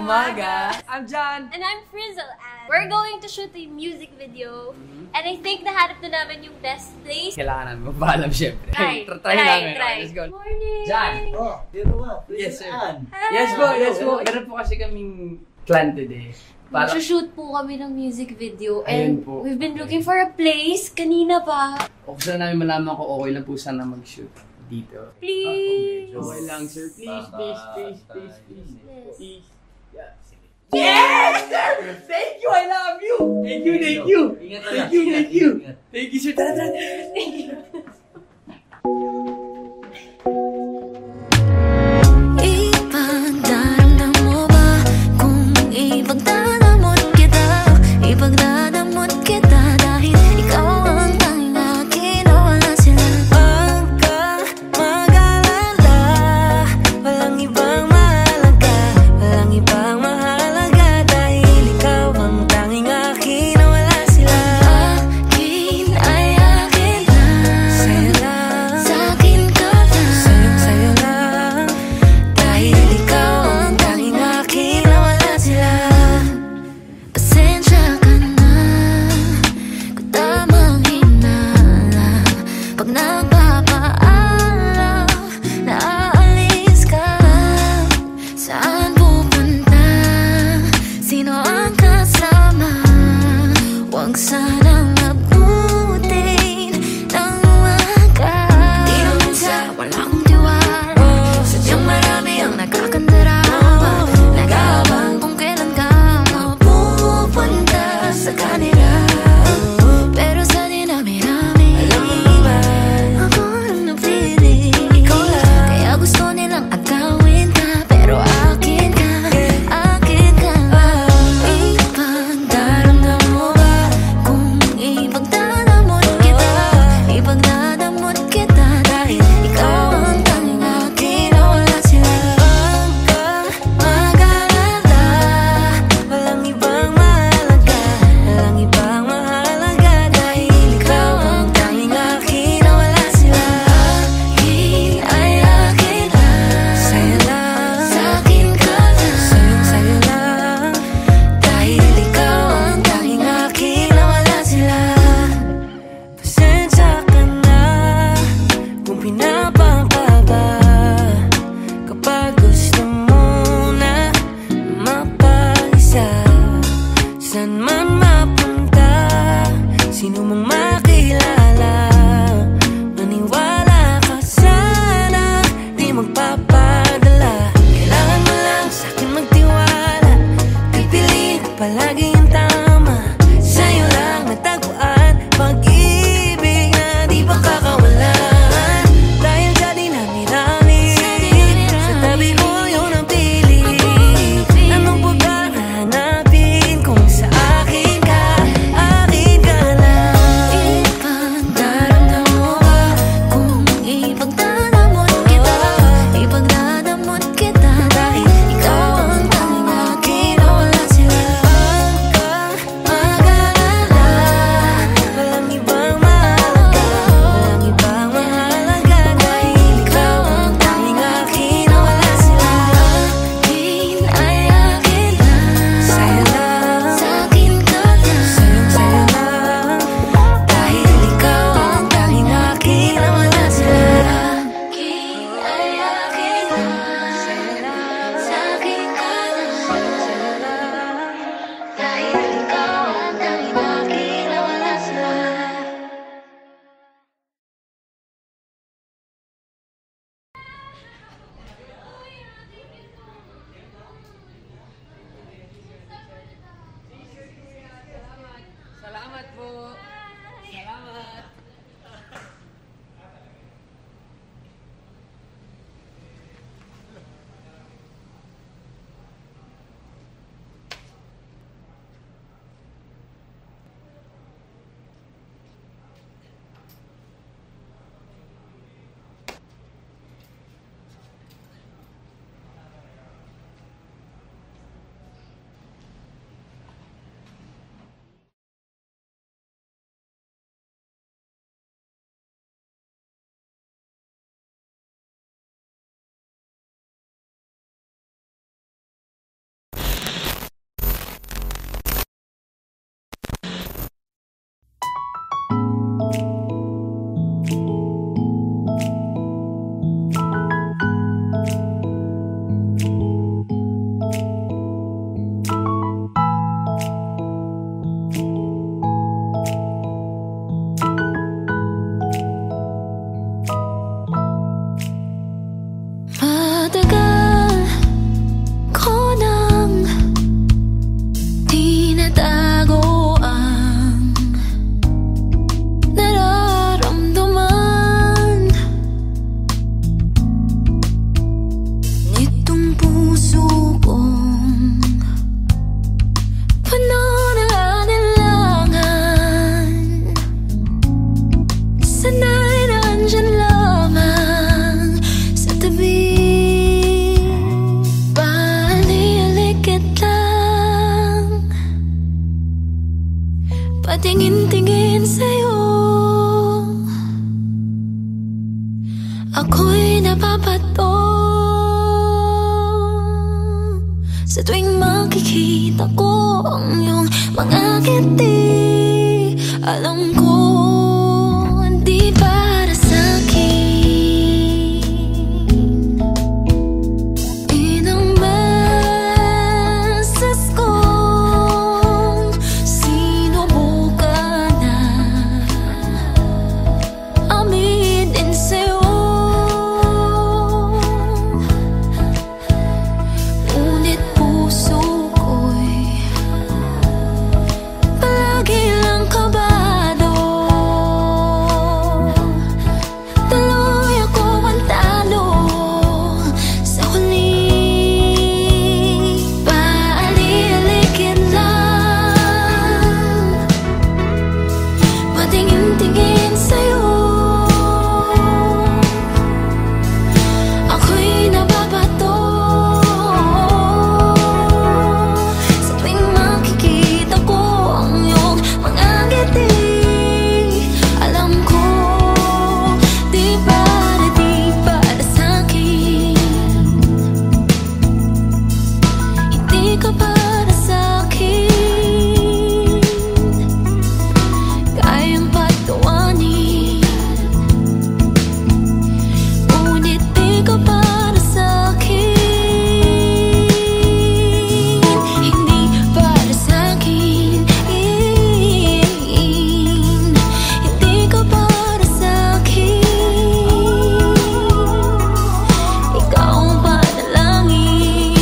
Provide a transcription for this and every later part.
umaga. I'm John. And I'm Frizzle. And we're going to shoot a music video. And I think nahanap na namin yung best place. Kailangan namin magpaalam syempre. Try namin. try. Let's go. Morning! John. Oh, dito ba? Yes, sir. Hi. Yes po. Meron po kasi kaming plan today. Mag-shoot po kami ng music video. Ayun And po. we've been looking for a place kanina pa. O gusto namin malaman ko okay lang po sana mag-shoot dito. Please! Okay lang, sir. Please. Yes. Please. Yeah, sige. Yes, sir! Thank you! I love you! Thank you! Thank you, sir. Tara. Ipagdadamot mo ba kung ipagdadamot kita dahil ikaw ang tanging akin na wala sila. Huwag ka mag-alala, walang ibang mahalaga, dahil ikaw ang tanging akin na wala sila. Akin ay akin lang. patingin-tingin sa'yo. Ako'y napapato sa tuwing makikita ko ang iyong mga ngiti. Alam ko hindi para sa'kin. Inang beses kong sinubukan na aminin sa'yo, ngunit puso ko'y palagi lang kabado. Tuloy akong ang talo sa huli. Paali-aligid lang, patingin-tingin sa'yo. Ako'y nababato sa tuwing makikita ko ang iyong mga ngiti. Alam ko di para sa'kin. Hindi ka para sa'kin, kayang patawanin, ngunit di ka para sa'kin. Hindi para sa'kin, hindi ka para sa'kin. Ikaw ang panalangin,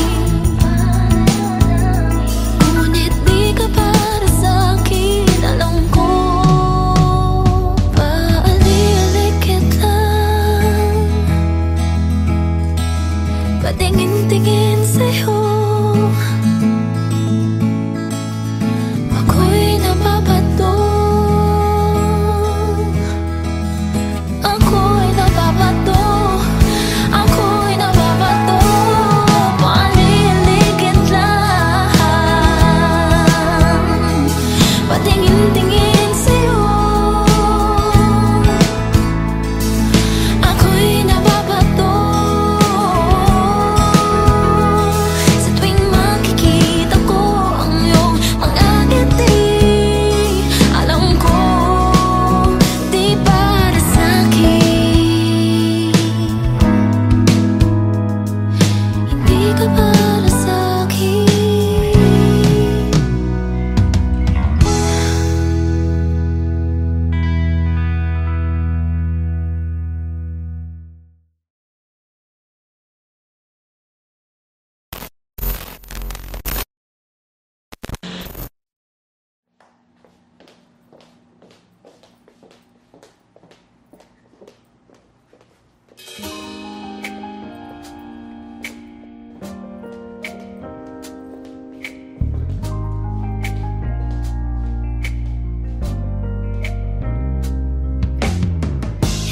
ngunit di ka para sa'kin. Alam ko paali-aligid lang, patingin-tingin sa'yo. Ako'y nababato, ako'y nababato, ako'y nababato. Paali-aligid lang, patingin-tingin sa'yo. Ako'y nababato sa tuwing makikita ko ang iyong mga ngiti. Alam ko di para sa'kin, hindi ka para sa'kin.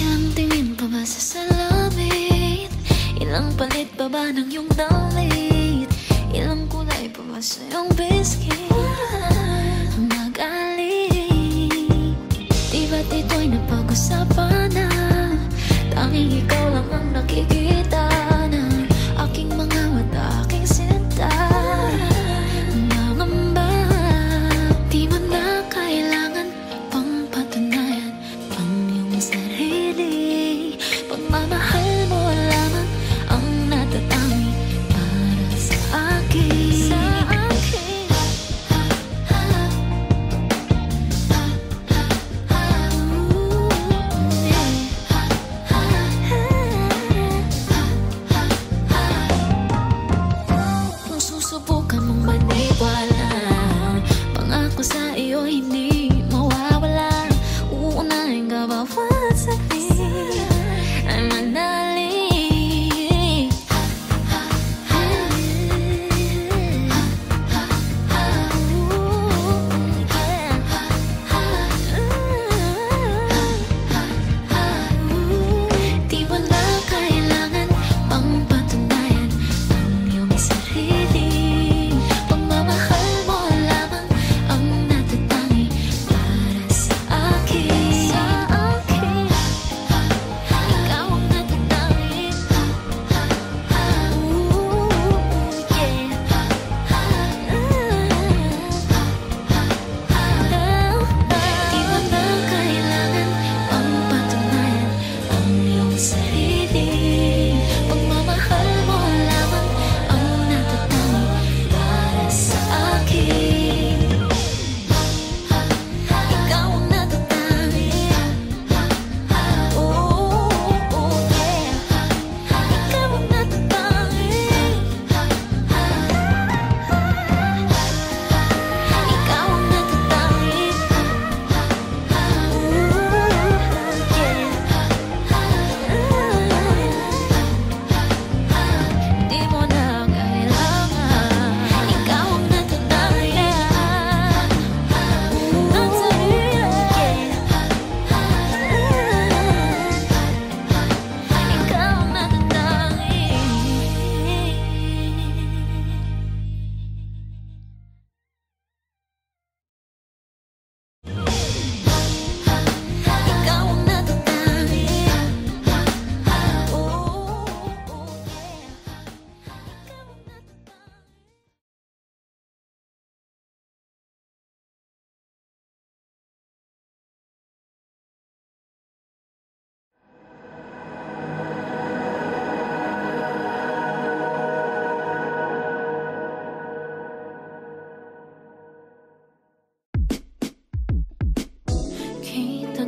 Ilang tingin pa ba sa salamin? Ilang palit pa ba ng iyong damit? Ilang kulay pa ba sa iyong biscuit? Mag-alin, di ba't ito'y napag-usapan na? Tanging ikaw lang ang nakikita ng aking mga mata, aking sinta. Nangamba, di mo na kailangan pang patunayan ang iyong sarili. Pagmamahal mo lamang ang natatangi para sa akin.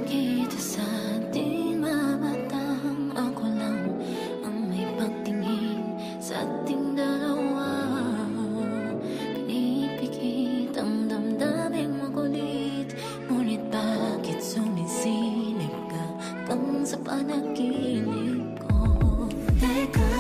kita sa ating mamatang. Ako lang ang may pagtingin sa ating dalawa. Pinipikit ang damdaming makulit, ngunit bakit sumisilip ka hanggang sa panaginip ko? Teka,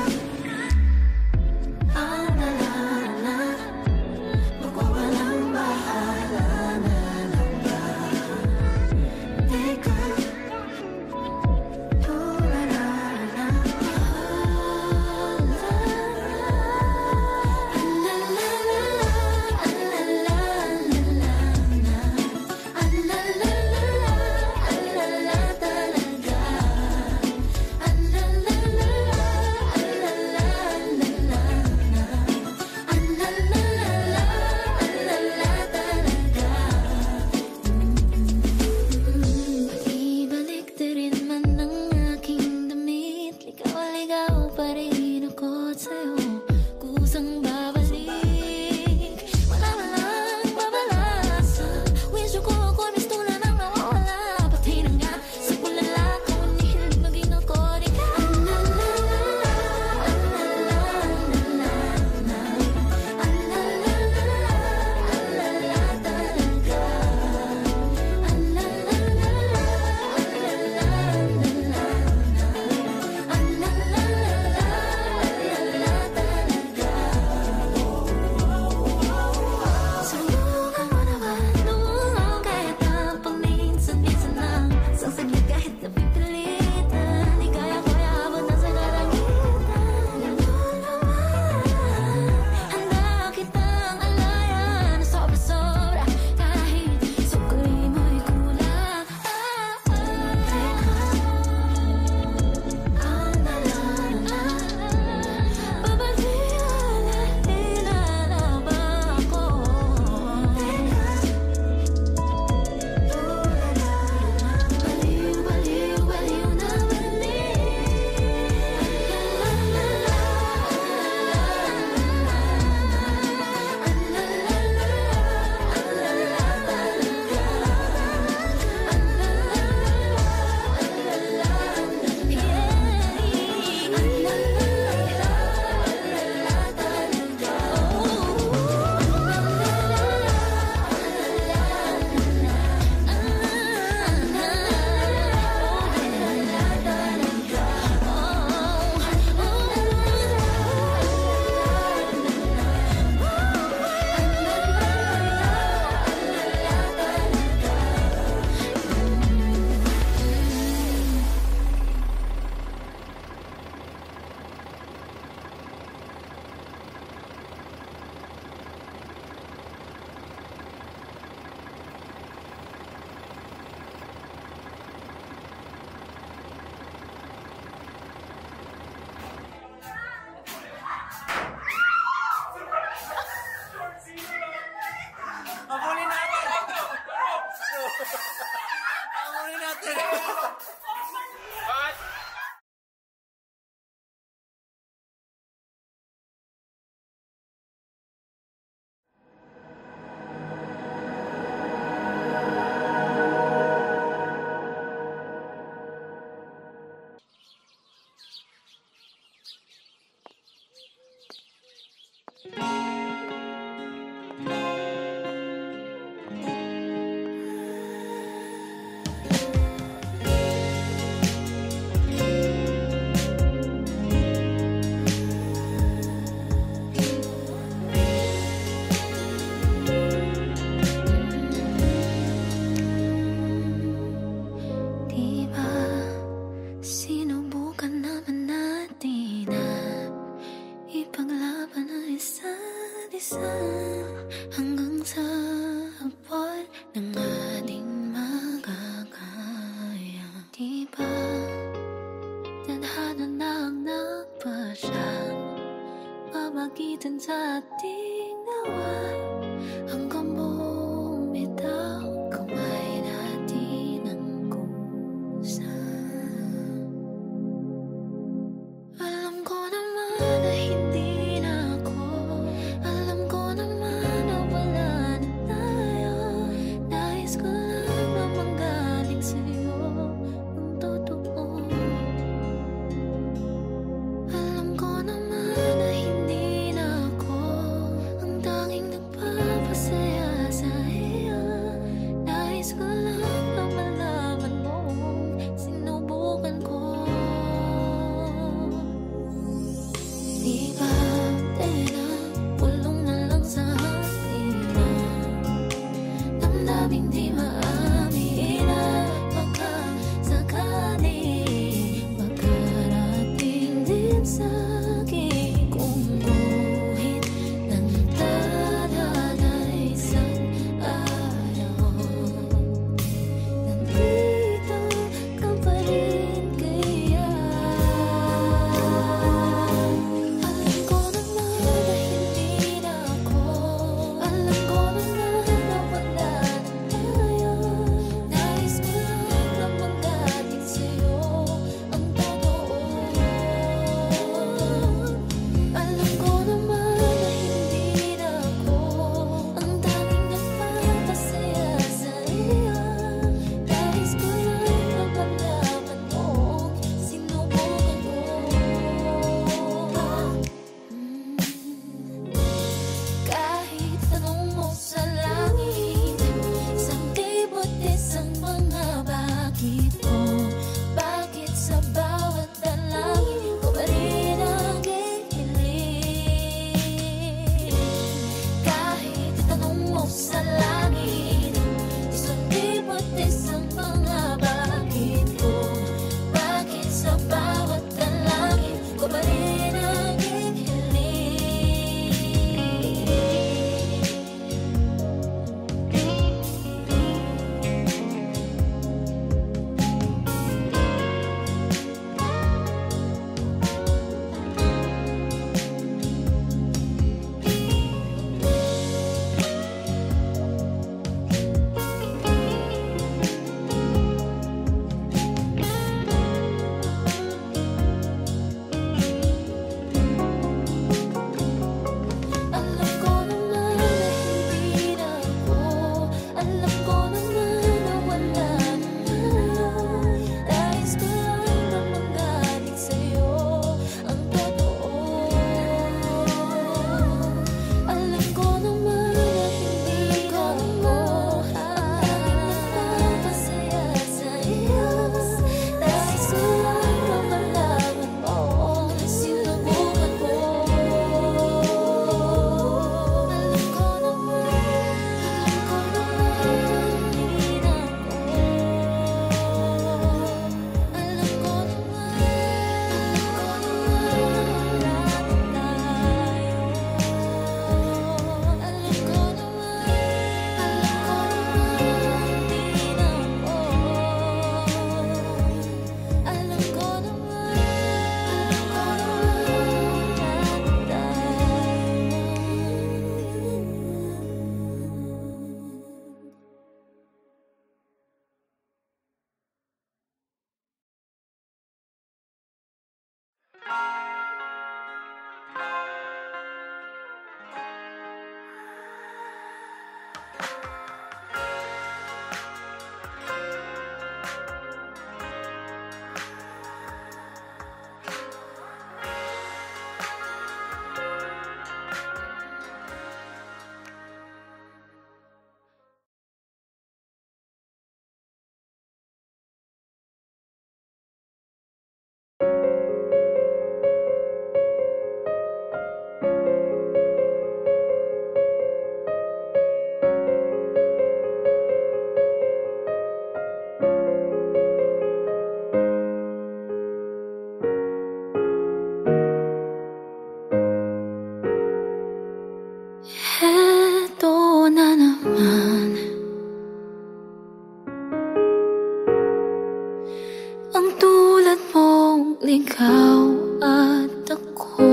ikaw at ako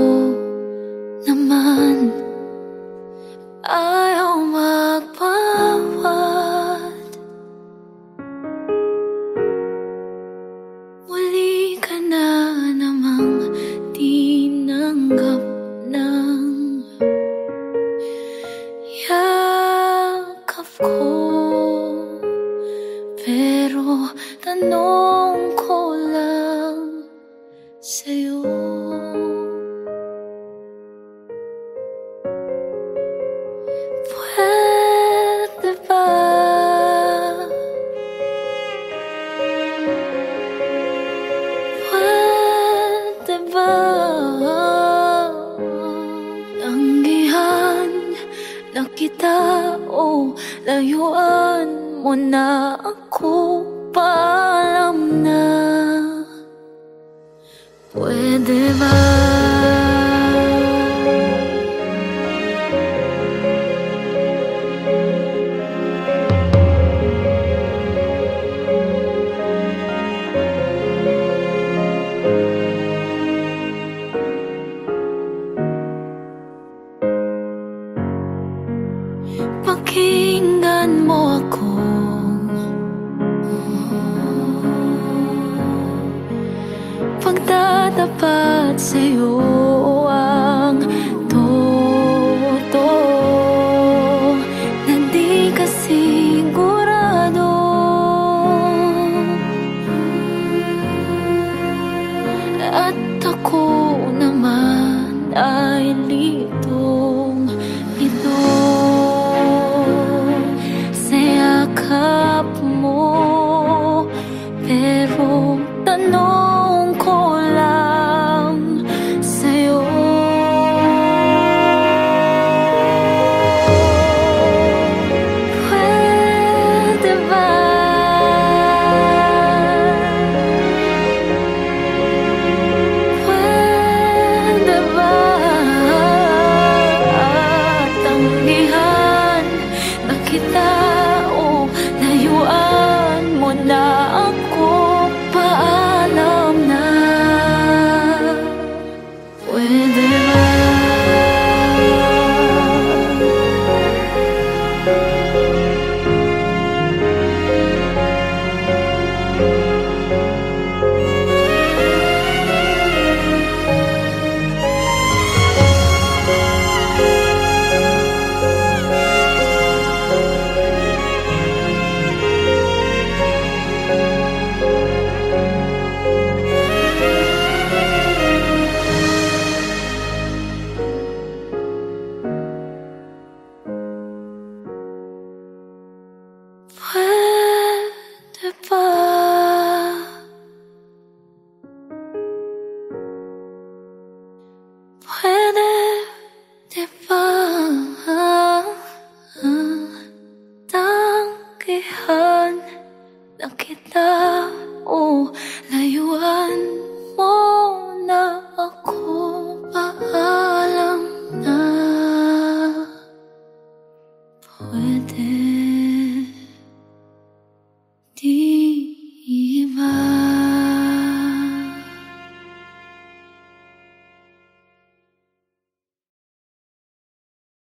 naman ayaw magpawad. Muli ka na namang tinanggap ng yakap ko. Pero tanong ko lang sa'yo, pwede ba? Pwede ba? Tanggihan na kita o layuan mo na ako, paalam na. Pwede ba? Pakinggan mo ako, pagtatapat sa'yo ang totoo na di ka sigurado. At ako naman ay litong ito sa yakap mo. Pero tanong ko lang sa'yo, pwede ba? Pwede ba? Tanggihan na kita o layuan mo na ako, paalam na. Pwede ba? Pwede ba? Pwede ba? Tanggihan na kita o layuan mo na ako, paalam na. Pwede